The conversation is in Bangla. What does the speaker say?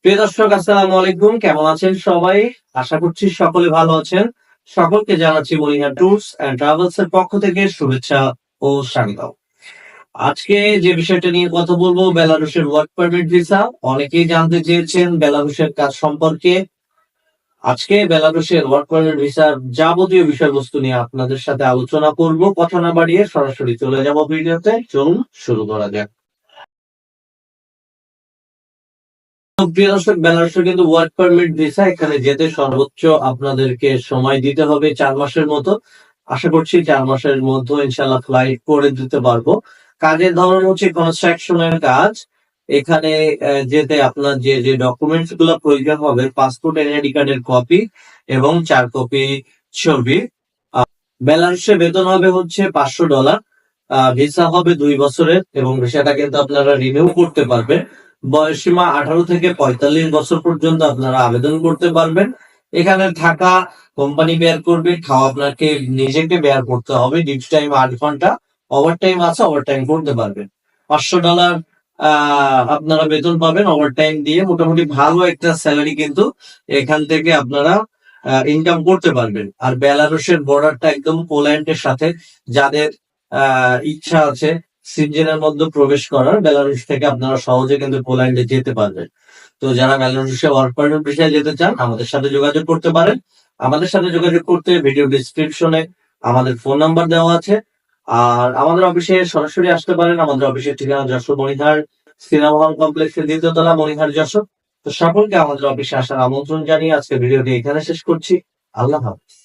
প্রিয় দর্শক, আসসালামু আলাইকুম। কেমন আছেন সবাই? আশা করছি সকলে ভালো আছেন। সকলকে জানাচ্ছি মনিহার ট্যুরস এন্ড ট্রাভেলস এর পক্ষ থেকে শুভেচ্ছা ও স্বাগতম। আজকে যে বিষয়টা নিয়ে কথা বলবো, বেলারুশের ওয়ার্ক পারমিট ভিসা। অনেকেই জানতে চেয়েছেন বেলারুশের কাজ সম্পর্কে। আজকে বেলারুশের ওয়ার্ক পারমিট ভিসার যাবতীয় বিষয়বস্তু নিয়ে আপনাদের সাথে আলোচনা করব। কথা না বাড়িয়ে সরাসরি চলে যাব ভিডিওতে। চলুন শুরু করা যাক। প্রিয় দর্শক, বেলারুশে কিন্তু ওয়ার্ক পারমিট ভিসা। এখানে যেতে সর্বোচ্চ আপনাদেরকে সময় দিতে হবে 4 মাসের মতো। আশা করছি 4 মাসের মধ্যে ইনশাল্লাহ ফ্লাইট করে দিতে পারবো। কাজের ধরন হচ্ছে কনস্ট্রাকশনের কাজ। এখানে যেতে আপনার যে যে ডকুমেন্টস গুলো প্রয়োজন হবে, পাসপোর্ট, এনআইডি কার্ডের কপি এবং 4 কপি ছবি। বেলারুশে বেতন হবে হচ্ছে $500। ভিসা হবে 2 বছরের এবং ভিসাটা কিন্তু আপনারা রিনিউ করতে পারবেন। বয়সীমা 18 থেকে 45 বছর পর্যন্ত আপনারা আবেদন করতে পারবেন। এখানে থাকা কোম্পানি বেয়ার করবে, খাওয়া আপনাকে নিজেকে বেয়ার করতে হবে। ডিউটি টাইম 8 ঘন্টা, ওভার টাইম আছে, ওভার টাইম করতে পারবেন। $500 আপনারা বেতন পাবেন ওভার টাইম দিয়ে। মোটামুটি ভালো একটা স্যালারি কিন্তু এখান থেকে আপনারা ইনকাম করতে পারবেন। আর বেলারুশের বর্ডারটা একদম পোল্যান্ডের সাথে। যাদের ইচ্ছা আছে সিনজেনের মধ্যে প্রবেশ করার, বেলারুশ থেকে আপনারা সহজে কিন্তু পোল্যান্ডে যেতে পারবেন। তো যারা বেলারুশে ওয়ার্ক পারমিট বিষয়ে যেতে চান, আমাদের সাথে যোগাযোগ করতে পারেন। আমাদের সাথে যোগাযোগ করতে ভিডিও ডিসক্রিপশনে আমাদের ফোন নাম্বার দেওয়া আছে। আর আমাদের অফিসে সরাসরি আসতে পারেন। আমাদের অফিসের ঠিকানা যশোর মনিহার সিনেমা হল কমপ্লেক্সের 2য় তলা, মনিহার যশোর। তো সকলকে আমাদের অফিসে আসার আমন্ত্রণ জানিয়ে আজকে ভিডিওটি এখানে শেষ করছি। আল্লাহ হাফেজ।